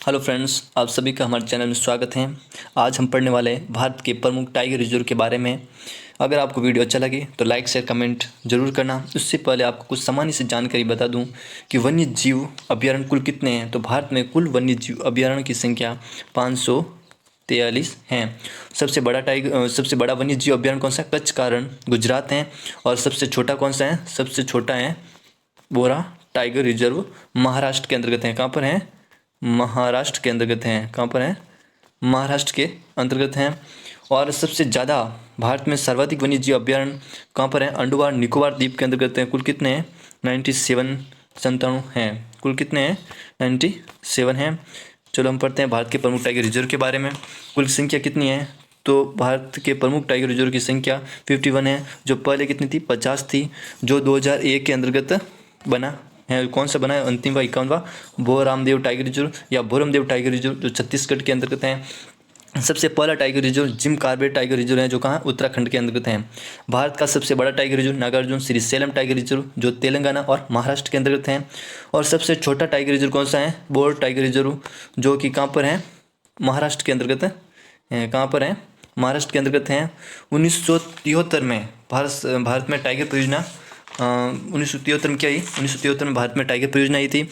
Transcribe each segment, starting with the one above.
Hello friends, आप सभी का हमारे चैनल में स्वागत है। आज हम पढ़ने वाले हैं भारत के प्रमुख टाइगर रिजर्व के बारे में। अगर आपको वीडियो अच्छा लगे तो लाइक शेयर कमेंट जरूर करना। उससे पहले आपको कुछ सामान्य सी जानकारी बता दूं कि वन्य जीव अभ्यारण्य कुल कितने हैं। तो भारत में कुल वन्य जीव अभ्यारण्य की संख्या 543 हैं। सबसे बड़ा वन्य जीव अभ्यारण्य कौन सा है? कच्छ का रण गुजरात है। और सबसे छोटा कौन सा है? सबसे छोटा है बोरा टाइगर रिजर्व, महाराष्ट्र के अंतर्गत है। कहाँ पर है? महाराष्ट्र के अंतर्गत हैं। कहाँ पर हैं? महाराष्ट्र के अंतर्गत हैं। और सबसे ज़्यादा भारत में सर्वाधिक वन्य जीव अभ्यारण्य कहाँ पर है? अंडमान निकोबार द्वीप के अंतर्गत हैं। कुल कितने हैं? 97 97 हैं। कुल कितने हैं? 97 हैं। चलो हम पढ़ते हैं भारत के प्रमुख टाइगर रिजर्व के बारे में। कुल संख्या कितनी है? तो भारत के प्रमुख टाइगर रिजर्व की संख्या 51 है। जो पहले कितनी थी? 50 थी। जो 2001 के अंतर्गत बना है। कौन सा बना है? अंतिम व 51वां भोरामदेव टाइगर रिजर्व या भोरमदेव टाइगर रिजर्व, जो छत्तीसगढ़ के अंतर्गत है। सबसे पहला tiger reserve Jim Corbett tiger reserve है, जो कहाँ? उत्तराखंड के अंतर्गत है। भारत का सबसे बड़ा tiger reserve Nagarjuna Srisailam tiger reserve, जो तेलंगाना और महाराष्ट्र के अंतर्गत है। और सबसे छोटा टाइगर रिजर्व कौन सा है? बोर टाइगर रिजर्व, जो कि कहाँ पर है? महाराष्ट्र के अंतर्गत है। कहाँ पर है? महाराष्ट्र के अंतर्गत हैं। 1973 में भारत में टाइगर परियोजना 1973 में क्या आई? 1973 में भारत में टाइगर परियोजना आई थी।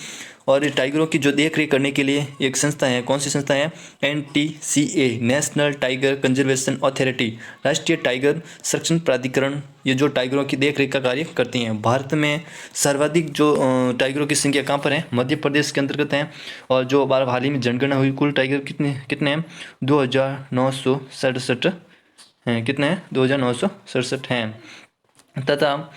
और टाइगरों की जो देख रेख करने के लिए एक संस्था है। कौन सी संस्था है? NTCA, national tiger conservation authority, राष्ट्रीय टाइगर संरक्षण प्राधिकरण। ये जो टाइगरों की देख रेख का कार्य करती हैं। भारत में सर्वाधिक जो टाइगरों की संख्या कहाँ पर है? मध्य प्रदेश के अंतर्गत है। और जो हाल ही में जनगणना हुई, कुल टाइगर कितने कितने हैं? 2967 हैं। कितने हैं? 2967 हैं। तथा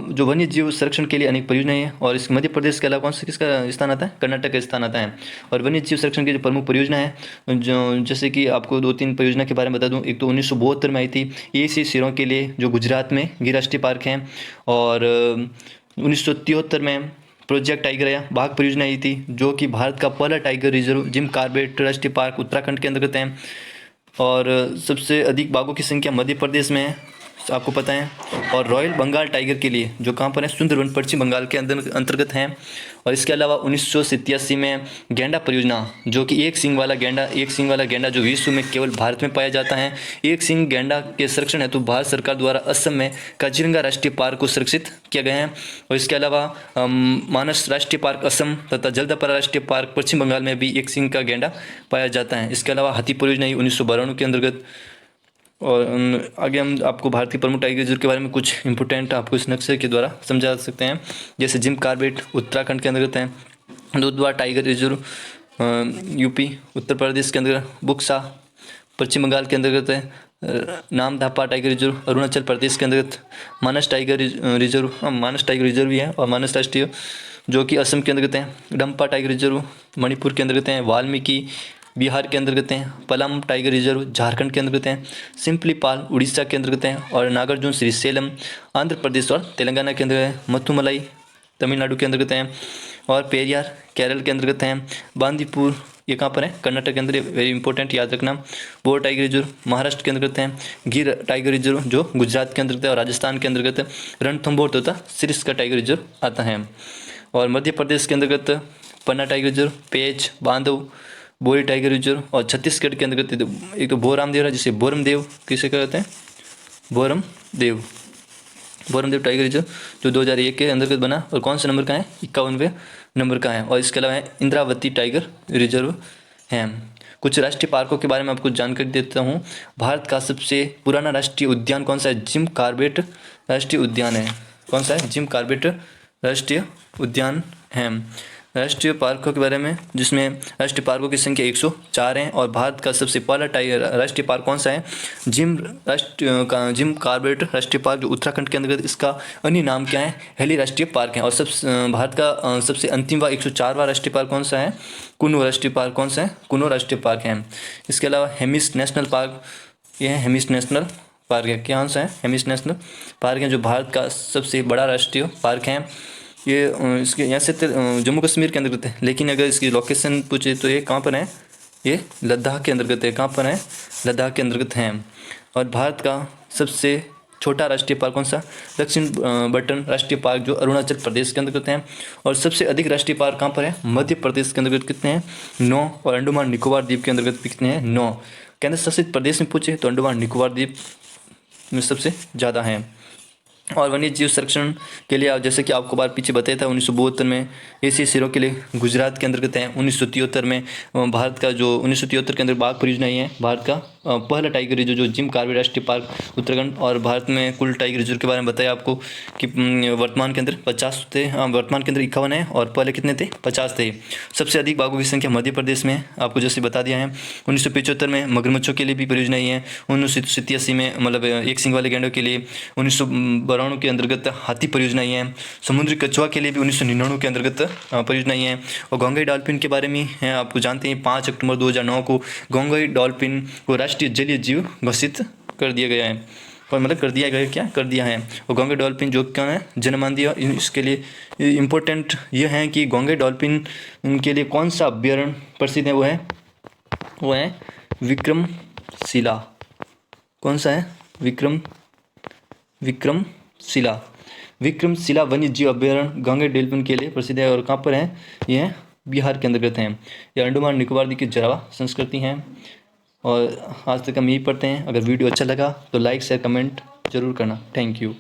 जो वन्य जीव संरक्षण के लिए अनेक परियोजनाएं हैं। और इस मध्य प्रदेश के अलावा कौन सा किसका स्थान आता है? कर्नाटक का स्थान आता है। और वन्य जीव संरक्षण की जो प्रमुख परियोजना है, जो जैसे कि आपको 2-3 परियोजना के बारे में बता दूं। एक तो 1972 में आई थी एसी शेरों के लिए, जो गुजरात में गिर राष्ट्रीय पार्क है। और 1973 में प्रोजेक्ट टाइगर आया, बाघ परियोजना आई थी, जो कि भारत का पहला टाइगर रिजर्व जिम कॉर्बेट राष्ट्रीय पार्क उत्तराखंड के अंतर्गत है। और सबसे अधिक बाघों की संख्या मध्य प्रदेश में है, आपको पता है। और रॉयल बंगाल टाइगर के लिए जो कहाँ पर है? सुंदरवन पश्चिम बंगाल के अंतर्गत हैं। और इसके अलावा 1987 में गैंडा परियोजना, जो कि एक सींग वाला गैंडा जो विश्व में केवल भारत में पाया जाता है। एक सींग गैंडा के संरक्षण हेतु भारत सरकार द्वारा असम में काजीरंगा राष्ट्रीय पार्क को सुरक्षित किया गया है। और इसके अलावा मानस राष्ट्रीय पार्क असम तथा जल्दापारा राष्ट्रीय पार्क पश्चिम बंगाल में भी एक सींग का गैंडा पाया जाता है। इसके अलावा हाथी परियोजना 1992 के अंतर्गत। और आगे हम आपको भारत के प्रमुख टाइगर रिजर्व के बारे में कुछ इंपॉर्टेंट आपको इस नक्शे के द्वारा समझा सकते हैं। जैसे जिम कॉर्बेट उत्तराखंड के अंतर्गत है। Dudhwa tiger reserve UP Uttar Pradesh के अंतर्गत, बुक्सा पश्चिम बंगाल के अंतर्गत है। नामदापा टाइगर रिजर्व अरुणाचल प्रदेश के अंतर्गत। मानस टाइगर रिजर्व भी है। और मानस राष्ट्रीय, जो कि असम के अंतर्गत है। डंपा टाइगर रिजर्व मणिपुर के अंतर्गत है। वाल्मीकि बिहार के अंतर्गत हैं। पलम टाइगर रिजर्व झारखंड के अंतर्गत हैं। सिंपली पाल उड़ीसा के अंतर्गत हैं। और नागार्जुन श्रीशैलम आंध्र प्रदेश और तेलंगाना के अंतर्गत है। मथुमलाई तमिलनाडु के अंतर्गत हैं। और पेरियार केरल के अंतर्गत हैं। बांदीपुर ये कहाँ पर है? कर्नाटक के अंदर, वेरी इंपॉर्टेंट, याद रखना। बोर टाइगर रिजर्व महाराष्ट्र के अंतर्गत हैं। गिर टाइगर रिजर्व जो गुजरात के अंतर्गत है और राजस्थान के अंतर्गत है। रणथंभौर तथा सिरिस्का टाइगर रिजर्व आता है। और मध्य प्रदेश के अंतर्गत पन्ना टाइगर रिजर्व, पेंच, बांधव, बोरी टाइगर रिजर्व। और छत्तीसगढ़ के अंतर्गत एक तो भोरामदेव है, जिसे बोरमदेव किसे कहते हैं? बोरमदेव टाइगर रिजर्व, जो 2001 के अंतर्गत बना। और कौन सा नंबर का है? 51वें नंबर का है। और इसके अलावा है इंद्रावती टाइगर रिजर्व है। कुछ राष्ट्रीय पार्कों के बारे में आपको जानकारी देता हूँ। भारत का सबसे पुराना राष्ट्रीय उद्यान कौन सा है? जिम कॉर्बेट राष्ट्रीय उद्यान है। कौन सा है? जिम कॉर्बेट राष्ट्रीय उद्यान है। राष्ट्रीय पार्कों के बारे में, जिसमें राष्ट्रीय पार्कों की संख्या 104 है। और भारत का सबसे पहला राष्ट्रीय पार्क कौन सा है? जिम कॉर्बेट राष्ट्रीय पार्क, जो उत्तराखंड के अंतर्गत। इसका अन्य नाम क्या है? हेली राष्ट्रीय पार्क है। और भारत का सबसे अंतिम व 104वां राष्ट्रीय पार्क कौन सा है? कुनो राष्ट्रीय पार्क। कौन सा है? कुनो राष्ट्रीय पार्क है। इसके अलावा हेमिस नेशनल पार्क, यह है हेमिस नेशनल पार्क है। क्या सा है? हेमिस नेशनल पार्क है, जो भारत का सबसे बड़ा राष्ट्रीय पार्क है। ये इसके यहाँ से जम्मू कश्मीर के अंतर्गत है। लेकिन अगर इसकी लोकेशन पूछे तो ये कहाँ पर है? ये लद्दाख के अंतर्गत है। कहाँ पर है? लद्दाख के अंतर्गत है। और भारत का सबसे छोटा राष्ट्रीय पार्क कौन सा? दक्षिण बटन राष्ट्रीय पार्क जो अरुणाचल प्रदेश के अंतर्गत है। और सबसे अधिक राष्ट्रीय पार्क कहाँ पर है? मध्य प्रदेश के अंतर्गत कितने हैं? 9। और अंडमान निकोबार द्वीप के अंतर्गत कितने हैं? 9। केंद्र शासित प्रदेश में पूछे तो अंडमान निकोबार द्वीप में सबसे ज़्यादा है। और वन्य जीव संरक्षण के लिए जैसे कि आपको बार पीछे बताया था 1972 में एशियाई शेरों के लिए गुजरात के अंतर्गत है। 1973 में भारत का जो 1973 के अंदर बाघ परियोजना ही है भारत का पहला टाइगर रिजर्व जो जिम कार्बेट राष्ट्रीय पार्क उत्तराखंड। और भारत में कुल टाइगर रिजर्व के बारे में बताया आपको कि वर्तमान के अंदर 50 थे, वर्तमान के अंदर 51 है और पहले कितने थे? 50 थे। सबसे अधिक बाघों की संख्या मध्य प्रदेश में आपको जैसे बता दिया है। 1975 में मगरमच्छों के लिए भी परियोजना ही है। 1987 में मतलब एक सिंग वाले गैंडों के लिए। 1992 के अंतर्गत हाथी परियोजना ही है। समुद्री कछुआ के लिए भी 1999 के अंतर्गत परियोजना ही है। और गोंगई डॉल्फिन के बारे में है आपको जानते हैं 5 अक्टूबर 2009 को गोंगई डॉल्फिन को राष्ट्रीय जलीय जीव घोषित कर दिया गया है। और मतलब कर दिया गया, क्या कर दिया है। और गोंगई डॉल्फिन जो क्या है जनमानवीय, इसके लिए इम्पोर्टेंट ये है कि गोंगई डॉल्फिन के लिए कौन सा अभ्यारण्य प्रसिद्ध है? वो है विक्रमशिला। कौन सा है? विक्रमशिला वन्य जीव अभ्यारण्य गोंगई डॉल्फिन के लिए प्रसिद्ध है। और कहाँ पर है? यह बिहार के अंतर्गत है। यह अंडमान निकोबार द्वीप की जावा संस्कृति है। और आज तक हम यही पढ़ते हैं। अगर वीडियो अच्छा लगा तो लाइक शेयर कमेंट जरूर करना। Thank you.